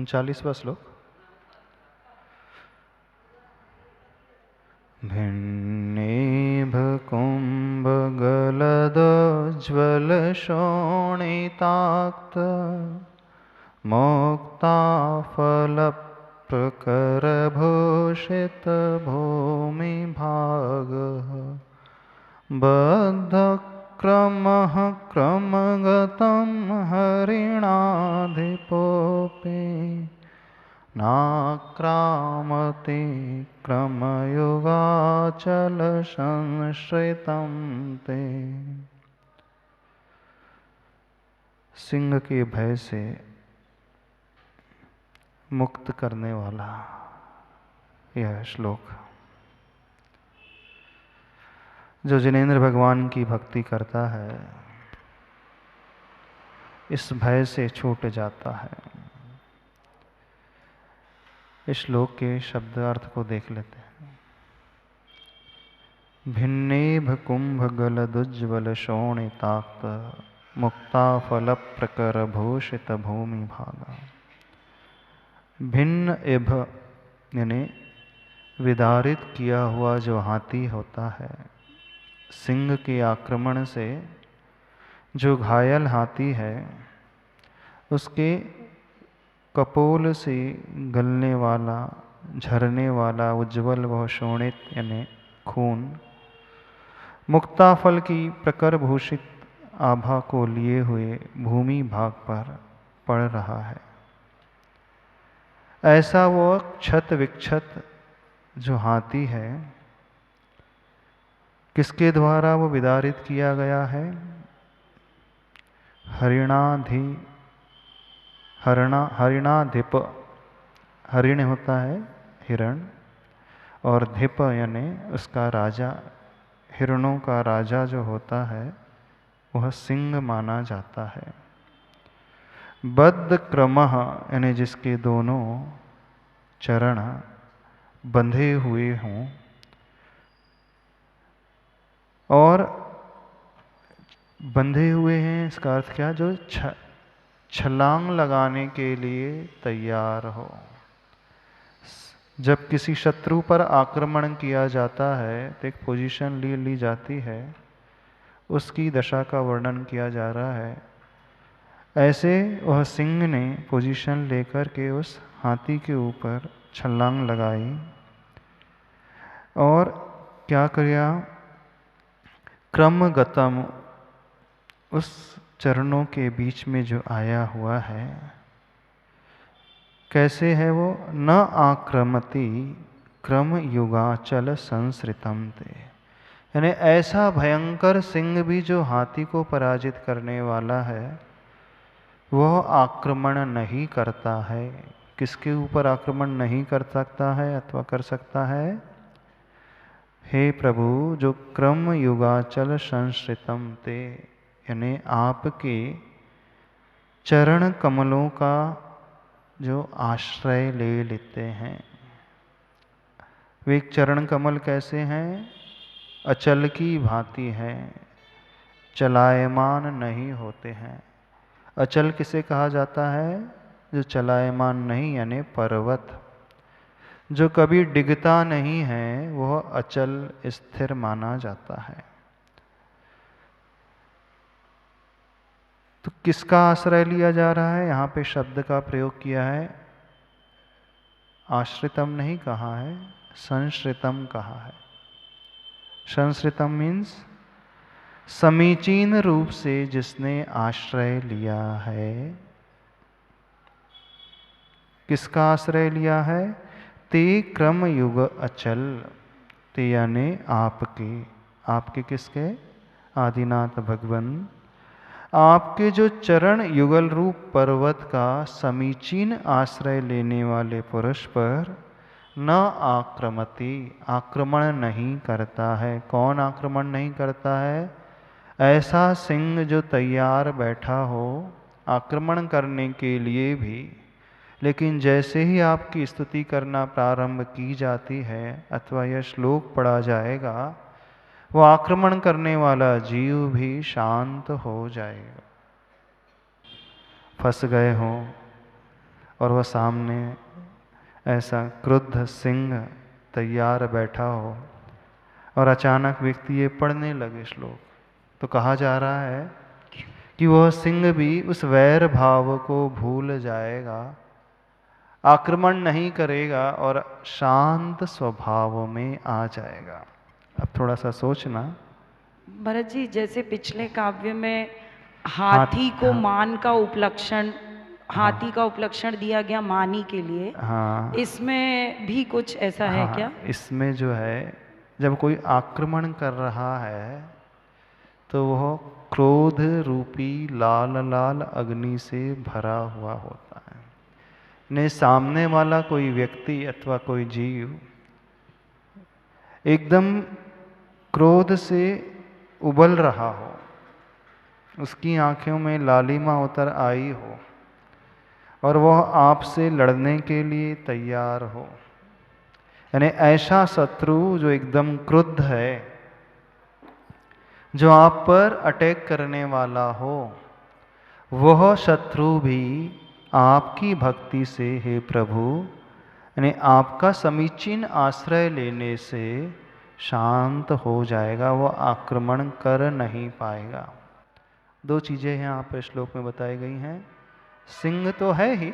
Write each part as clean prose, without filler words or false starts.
39वां श्लोक। भिन्नेभ कुम्भगलदोज्ज्वलशोणिताक्त मुक्ताफलप्रकरभूषितभूमिभागः बद्धक्रमः क्रमगतं हरिणाधिपोऽपि नाक्रामति क्रमयुगाचलसंश्रितं ते। सिंह के भय से मुक्त करने वाला यह श्लोक, जो जिनेंद्र भगवान की भक्ति करता है इस भय से छूट जाता है। इस श्लोक के शब्द अर्थ को देख लेते हैं। भिन्नेभ कुंभगलदुज्ज्वल शोणिताक्त मुक्ताफल प्रकर भूषित भूमि भागा। भिन्न इभ यानी विदारित किया हुआ जो हाथी होता है, सिंह के आक्रमण से जो घायल हाथी है, उसके कपोल से गलने वाला झरने वाला उज्ज्वल व शोणित यानी खून मुक्ताफल की प्रकर भूषित आभा को लिए हुए भूमि भाग पर पड़ रहा है। ऐसा वो क्षत विक्षत जो हाथी है, किसके द्वारा वो विदारित किया गया है? हरिणाधिप, हरिण होता है हिरण, और धिप यानी उसका राजा, हिरणों का राजा जो होता है वह सिंह माना जाता है। बद्ध क्रमः यानी जिसके दोनों चरण बंधे हुए हों, और बंधे हुए हैं इसका अर्थ क्या? जो छलांग लगाने के लिए तैयार हो। जब किसी शत्रु पर आक्रमण किया जाता है तो एक पोजीशन ली जाती है, उसकी दशा का वर्णन किया जा रहा है। ऐसे वह सिंह ने पोजीशन लेकर के उस हाथी के ऊपर छलांग लगाई और क्या किया? क्रमगतम, उस चरणों के बीच में जो आया हुआ है, कैसे है वो? न आक्रमति क्रम युगाचल संसृतम ते, यानी ऐसा भयंकर सिंह भी जो हाथी को पराजित करने वाला है, वह आक्रमण नहीं करता है। किसके ऊपर आक्रमण नहीं कर सकता है अथवा कर सकता है? हे प्रभु, जो क्रम युगाचल संश्रितम ते, यानी आपके चरण कमलों का जो आश्रय ले लेते हैं। वे चरण कमल कैसे हैं? अचल की भांति हैं, चलायमान नहीं होते हैं। अचल किसे कहा जाता है? जो चलायमान नहीं, यानी पर्वत जो कभी डिगता नहीं है, वह अचल स्थिर माना जाता है। तो किसका आश्रय लिया जा रहा है? यहाँ पे शब्द का प्रयोग किया है, आश्रितम नहीं कहा है, संश्रितम कहा है। संश्रितम मीन्स समीचीन रूप से जिसने आश्रय लिया है। किसका आश्रय लिया है? ते क्रम युग अचल, ते यानी आपके, आपके किसके? आदिनाथ भगवन, आपके जो चरण युगल रूप पर्वत का समीचीन आश्रय लेने वाले पुरुष पर न आक्रमति, आक्रमण नहीं करता है। कौन आक्रमण नहीं करता है? ऐसा सिंह जो तैयार बैठा हो आक्रमण करने के लिए भी, लेकिन जैसे ही आपकी स्तुति करना प्रारंभ की जाती है अथवा यह श्लोक पढ़ा जाएगा, वो आक्रमण करने वाला जीव भी शांत हो जाएगा। फंस गए हो, और वह सामने ऐसा क्रुद्ध सिंह तैयार बैठा हो और अचानक व्यक्ति ये पढ़ने लगे श्लोक, तो कहा जा रहा है कि वह सिंह भी उस वैर भाव को भूल जाएगा, आक्रमण नहीं करेगा और शांत स्वभाव में आ जाएगा। अब थोड़ा सा सोचना भरत जी, जैसे पिछले काव्य में हाथी को हाँ, मान का उपलक्षण, हाँ, हाथी का उपलक्षण दिया गया मानी के लिए, हाँ, इसमें भी कुछ ऐसा है हाँ, क्या? इसमें जो है जब कोई आक्रमण कर रहा है तो वह क्रोध रूपी लाल लाल अग्नि से भरा हुआ होता है। ने सामने वाला कोई व्यक्ति अथवा कोई जीव एकदम क्रोध से उबल रहा हो, उसकी आंखों में लालिमा उतर आई हो और वह आपसे लड़ने के लिए तैयार हो, यानी ऐसा शत्रु जो एकदम क्रुद्ध है, जो आप पर अटैक करने वाला हो, वह शत्रु भी आपकी भक्ति से, हे प्रभु, यानी आपका समीचीन आश्रय लेने से शांत हो जाएगा, वह आक्रमण कर नहीं पाएगा। दो चीज़ें यहाँ पर श्लोक में बताई गई हैं। सिंह तो है ही,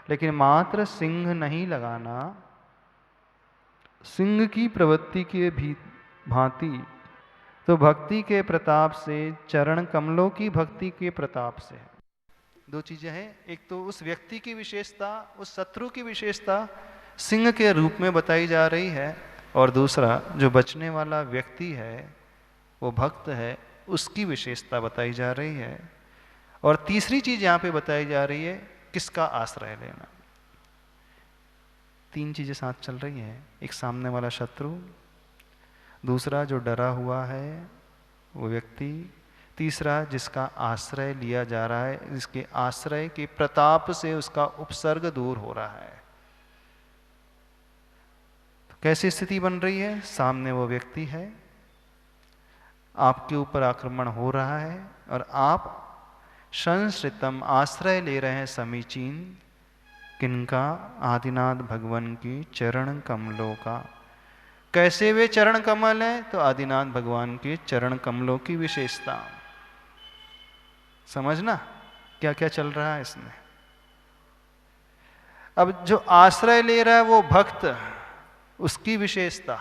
लेकिन मात्र सिंह नहीं लगाना, सिंह की प्रवृत्ति के भी भांति तो भक्ति के प्रताप से, चरण कमलों की भक्ति के प्रताप से। दो चीजें हैं, एक तो उस व्यक्ति की विशेषता, उस शत्रु की विशेषता सिंह के रूप में बताई जा रही है, और दूसरा जो बचने वाला व्यक्ति है, वो भक्त है, उसकी विशेषता बताई जा रही है। और तीसरी चीज यहाँ पे बताई जा रही है, किसका आश्रय लेना। तीन चीजें साथ चल रही हैं, एक सामने वाला शत्रु, दूसरा जो डरा हुआ है वो व्यक्ति, तीसरा जिसका आश्रय लिया जा रहा है, जिसके आश्रय के प्रताप से उसका उपसर्ग दूर हो रहा है। तो कैसी स्थिति बन रही है? सामने वो व्यक्ति है, आपके ऊपर आक्रमण हो रहा है और आप संश्रितम आश्रय ले रहे हैं समीचीन, किनका? आदिनाथ भगवान की चरण कमलों का। कैसे वे चरण कमल हैं? तो आदिनाथ भगवान के चरण कमलों की विशेषता समझना, क्या क्या चल रहा है इसमें। अब जो आश्रय ले रहा है वो भक्त, उसकी विशेषता,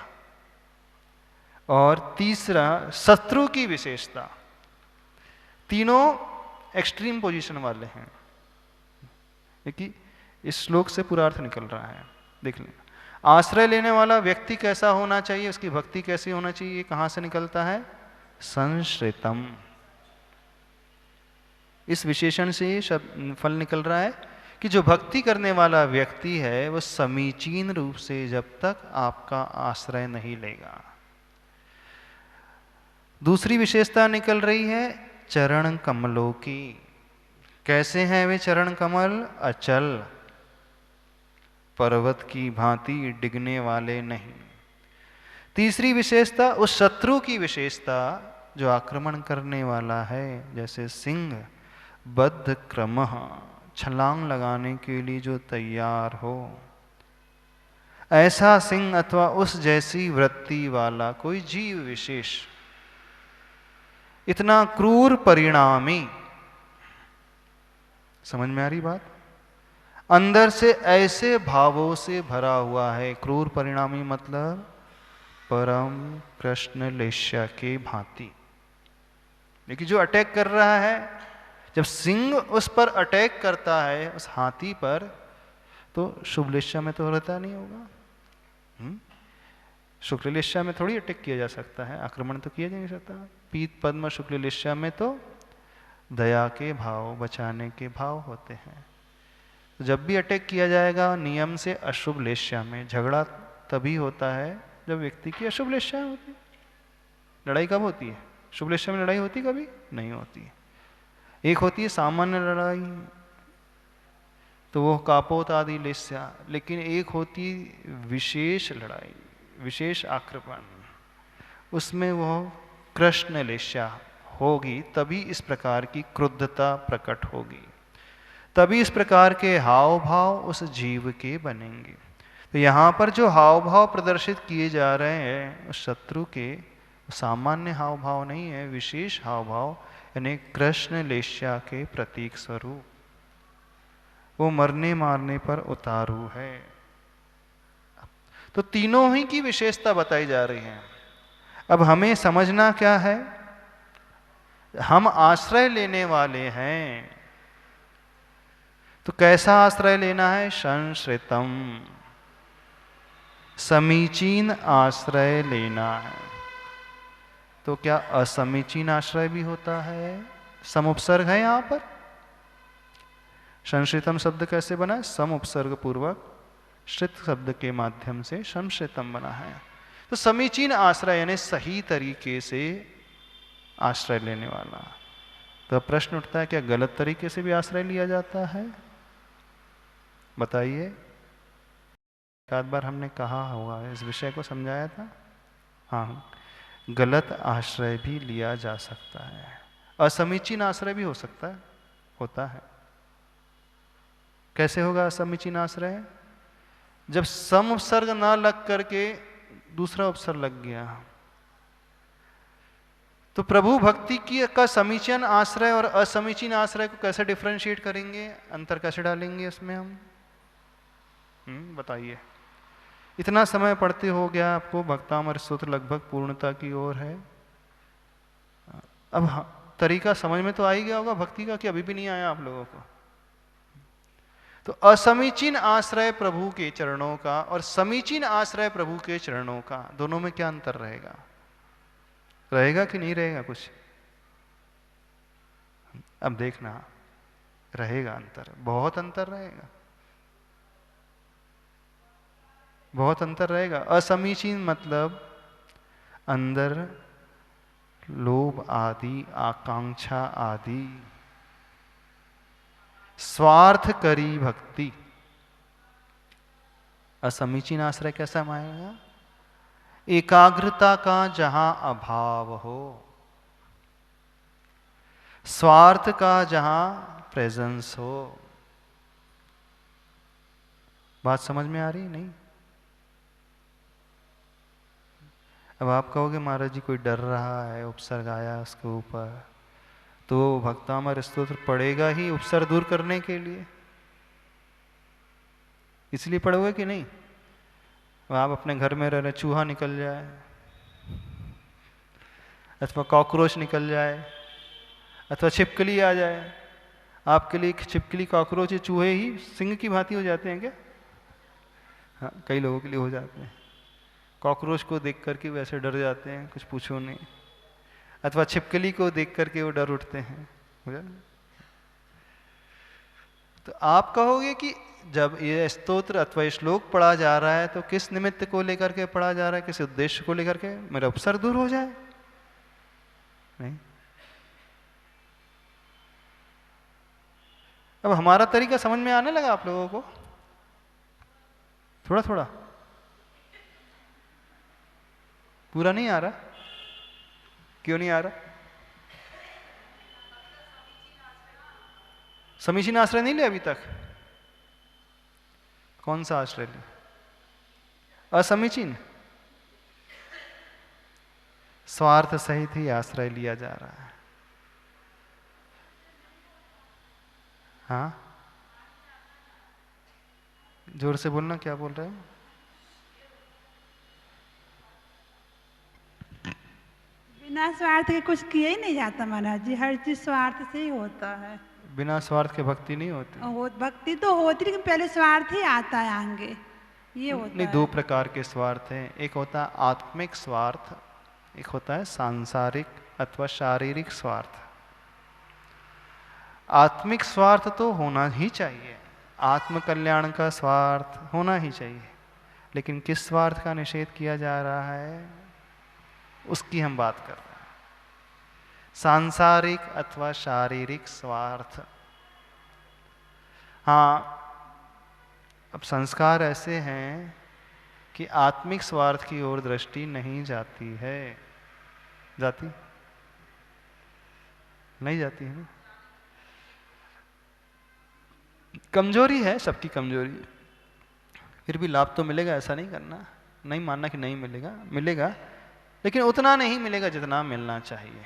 और तीसरा शत्रु की विशेषता। तीनों एक्सट्रीम पोजीशन वाले हैं, क्योंकि इस श्लोक से पूरा अर्थ निकल रहा है। देख लें, आश्रय लेने वाला व्यक्ति कैसा होना चाहिए, उसकी भक्ति कैसी होना चाहिए, कहां से निकलता है? संश्रितम। इस विशेषण से फल निकल रहा है कि जो भक्ति करने वाला व्यक्ति है वो समीचीन रूप से जब तक आपका आश्रय नहीं लेगा। दूसरी विशेषता निकल रही है चरण कमलों की। कैसे हैं वे चरण कमल? अचल, पर्वत की भांति डिगने वाले नहीं। तीसरी विशेषता उस शत्रु की विशेषता जो आक्रमण करने वाला है, जैसे सिंह बद्ध क्रमः, छलांग लगाने के लिए जो तैयार हो, ऐसा सिंह अथवा उस जैसी वृत्ति वाला कोई जीव विशेष, इतना क्रूर परिणामी। समझ में आ रही बात? अंदर से ऐसे भावों से भरा हुआ है। क्रूर परिणामी मतलब परम कृष्ण लेश्या के भांति। लेकिन जो अटैक कर रहा है, जब सिंह उस पर अटैक करता है, उस हाथी पर, तो शुभ लेश्या में तो रहता नहीं होगा। शुक्ल लेश्या में थोड़ी अटैक किया जा सकता है, आक्रमण तो किया जा नहीं सकता। पीत पद्म शुक्ल लेश्या में तो दया के भाव, बचाने के भाव होते हैं। तो जब भी अटैक किया जाएगा नियम से अशुभ लेश्या में, झगड़ा तभी होता है जब व्यक्ति की अशुभ लेश्या होती है। लड़ाई कब होती है? शुभ लेश्या में लड़ाई होती कभी नहीं होती। एक होती है सामान्य लड़ाई, तो वो कापोत आदि लेश्या, लेकिन एक होती विशेष लड़ाई, विशेष आक्रमण, उसमें वो कृष्ण लेश्या होगी, तभी इस प्रकार की क्रुद्धता प्रकट होगी। तभी इस प्रकार के हाव भाव उस जीव के बनेंगे। तो यहाँ पर जो हाव भाव प्रदर्शित किए जा रहे हैं उस शत्रु के, सामान्य हाव भाव नहीं है, विशेष हाव भाव, यानी कृष्ण लेस्या के प्रतीक स्वरूप। वो मरने मारने पर उतारू है। तो तीनों ही की विशेषता बताई जा रही है। अब हमें समझना क्या है, हम आश्रय लेने वाले हैं, तो कैसा आश्रय लेना है? संश्रितम, समीचीन आश्रय लेना है। तो क्या असमीचीन आश्रय भी होता है? समुपसर्ग है यहां पर। संश्रितम शब्द कैसे बना? सम उपसर्ग पूर्वक श्रित शब्द के माध्यम से संश्रितम बना है। तो समीचीन आश्रय यानी सही तरीके से आश्रय लेने वाला। तो प्रश्न उठता है, क्या गलत तरीके से भी आश्रय लिया जाता है? बताइए। एक बार हमने कहा होगा, इस विषय को समझाया था। हाँ, गलत आश्रय भी लिया जा सकता है, असमीचीन आश्रय भी हो सकता है, होता है। कैसे होगा असमीचीन आश्रय? जब सम उपसर्ग ना लग करके दूसरा उपसर्ग लग गया, तो प्रभु भक्ति की का समीचीन आश्रय और असमीचीन आश्रय को कैसे डिफरेंशिएट करेंगे, अंतर कैसे डालेंगे उसमें हम? बताइए। इतना समय पढ़ते हो गया आपको, भक्तामर स्तोत्र लगभग पूर्णता की ओर है। अब तरीका समझ में तो आ ही गया होगा भक्ति का, कि अभी भी नहीं आया आप लोगों को? तो असमीचीन आश्रय प्रभु के चरणों का और समीचीन आश्रय प्रभु के चरणों का, दोनों में क्या अंतर रहेगा? रहेगा कि नहीं रहेगा कुछ? अब देखना, रहेगा अंतर, बहुत अंतर रहेगा, बहुत अंतर रहेगा। असमीचीन मतलब अंदर लोभ आदि, आकांक्षा आदि, स्वार्थ करी भक्ति। असमीचीन आश्रय कैसा मानेगा? एकाग्रता का जहां अभाव हो, स्वार्थ का जहां प्रेजेंस हो। बात समझ में आ रही नहीं? अब आप कहोगे महाराज जी कोई डर रहा है, उपसर्ग आया उसके ऊपर, तो भक्तामर स्तोत्र पढ़ेगा ही उपसर्ग दूर करने के लिए, इसलिए पढ़ोगे कि नहीं? आप अपने घर में रह रहे, चूहा निकल जाए अथवा कॉकरोच निकल जाए अथवा छिपकली आ जाए, आपके लिए छिपकली कॉकरोच चूहे ही सिंह की भांति हो जाते हैं क्या? हाँ, कई लोगों के लिए हो जाते हैं। कॉकरोच को देख करके वैसे डर जाते हैं, कुछ पूछो नहीं, अथवा छिपकली को देख करके वो डर उठते हैं। तो आप कहोगे कि जब ये स्तोत्र अथवा श्लोक पढ़ा जा रहा है तो किस निमित्त को लेकर के पढ़ा जा रहा है, किस उद्देश्य को लेकर के? मेरा उपसर्ग दूर हो जाए? नहीं। अब हमारा तरीका समझ में आने लगा आप लोगों को? थोड़ा थोड़ा, पूरा नहीं आ रहा? क्यों नहीं आ रहा? समीचीन आश्रय नहीं ले अभी तक? कौन सा आश्रय ले? असमीचीन, स्वार्थ सहित ही आश्रय लिया जा रहा है। हाँ, जोर से बोलना, क्या बोल रहे हो? बिना स्वार्थ के कुछ किया ही नहीं जाता महाराज जी, हर चीज स्वार्थ से ही होता है। बिना स्वार्थ के भक्ति नहीं होती? भक्ति तो होती, लेकिन पहले स्वार्थ ही आता है आगे, ये होता नहीं, है। दो प्रकार के स्वार्थ हैं, एक होता है आत्मिक स्वार्थ, एक होता है सांसारिक अथवा शारीरिक स्वार्थ। आत्मिक स्वार्थ तो होना ही चाहिए, आत्म कल्याण का स्वार्थ होना ही चाहिए, लेकिन किस स्वार्थ का निषेध किया जा रहा है उसकी हम बात कर रहे हैं, सांसारिक अथवा शारीरिक स्वार्थ। हाँ, अब संस्कार ऐसे हैं कि आत्मिक स्वार्थ की ओर दृष्टि नहीं जाती है। जाती नहीं? जाती है ना? कमजोरी है, सबकी कमजोरी है, फिर भी लाभ तो मिलेगा, ऐसा नहीं करना, नहीं मानना कि नहीं मिलेगा, मिलेगा, लेकिन उतना नहीं मिलेगा जितना मिलना चाहिए।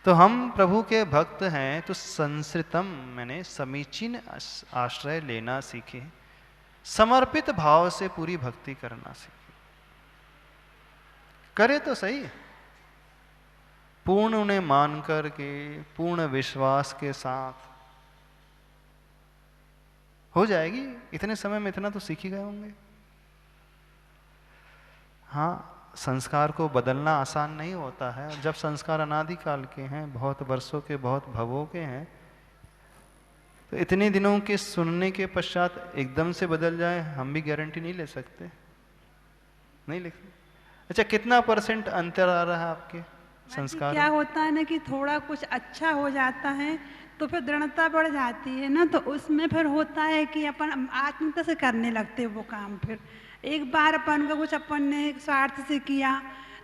तो हम प्रभु के भक्त हैं तो संसृतम मैंने समीचीन आश्रय लेना सीखे, समर्पित भाव से पूरी भक्ति करना सीखे। करे तो सही, पूर्ण उन्हें मान करके, पूर्ण विश्वास के साथ हो जाएगी। इतने समय में इतना तो सीख ही गए होंगे। हाँ, संस्कार को बदलना आसान नहीं होता है। जब संस्कार अनादिकाल के हैं, बहुत वर्षों के, बहुत भवों के हैं, तो इतने दिनों के सुनने के पश्चात एकदम से बदल जाए, हम भी गारंटी नहीं ले सकते, नहीं ले सकते। अच्छा, कितना % अंतर आ रहा है आपके संस्कार? क्या होता है ना कि थोड़ा कुछ अच्छा हो जाता है तो फिर दृढ़ता बढ़ जाती है ना, तो उसमें फिर होता है कि अपन आत्मीयता से करने लगते हैं वो काम। फिर एक बार अपन को कुछ अपन ने स्वार्थ से किया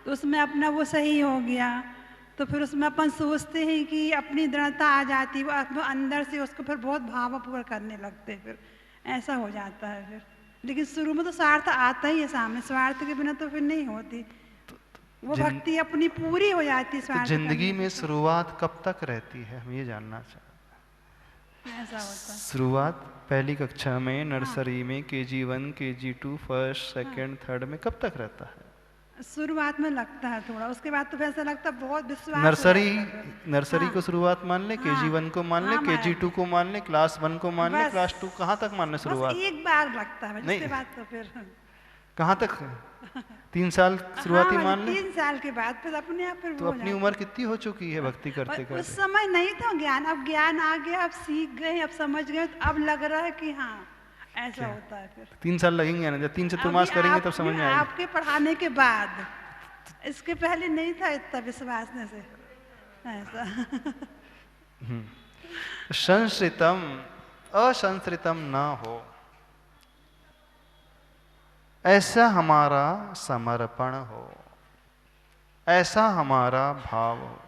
तो उसमें अपना वो सही हो गया, तो फिर उसमें अपन सोचते हैं कि अपनी दृढ़ता आ जाती है, वो अंदर से उसको फिर बहुत भावपूर्ण करने लगते हैं, फिर ऐसा हो जाता है फिर। लेकिन शुरू में तो स्वार्थ आता ही है सामने, स्वार्थ के बिना तो फिर नहीं होती वो भक्ति अपनी पूरी हो जाती है। तो जिंदगी में शुरुआत कब तक रहती है, हम ये जानना चाहते हैं। ऐसा होता है। शुरुआत पहली कक्षा में, नर्सरी में, KG1, KG2, first, second, third में कब तक रहता है? शुरुआत में लगता है थोड़ा, उसके बाद तो ऐसा लगता है बहुत विश्वास। नर्सरी को शुरुआत मान ले, KG1 को मान ले, KG2 को मान ले, क्लास 1 को मान ले, क्लास 2, कहाँ तक मानने शुरुआत? एक बार लगता है, उसके बाद तो फिर कहाँ तक? 3 साल शुरुआती मान ले। 3 साल के बाद फिर अपने आप फिर तो अपनी उम्र कितनी हो चुकी है भक्ति करते करते? उस समय नहीं था ज्ञान, अब ज्ञान आ गया, अब सीख गए, अब समझ गए, तो अब लग रहा है कि हाँ ऐसा होता है। फिर 3 साल लगेंगे ना, जब 3 चतुर्मास करेंगे तब समझ में आएगा। आपके पढ़ाने के बाद, इसके पहले नहीं था इतना विश्वास से ऐसा। संस्कृतम असंस्कृतम ना हो, ऐसा हमारा समर्पण हो, ऐसा हमारा भाव हो।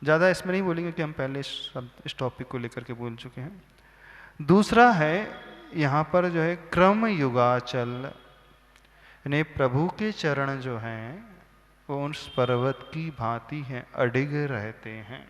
ज़्यादा इसमें नहीं बोलेंगे कि हम पहले इस टॉपिक को लेकर के बोल चुके हैं। दूसरा है यहाँ पर जो है क्रम युगाचल, यानी प्रभु के चरण जो हैं वो उस पर्वत की भांति हैं, अडिग रहते हैं।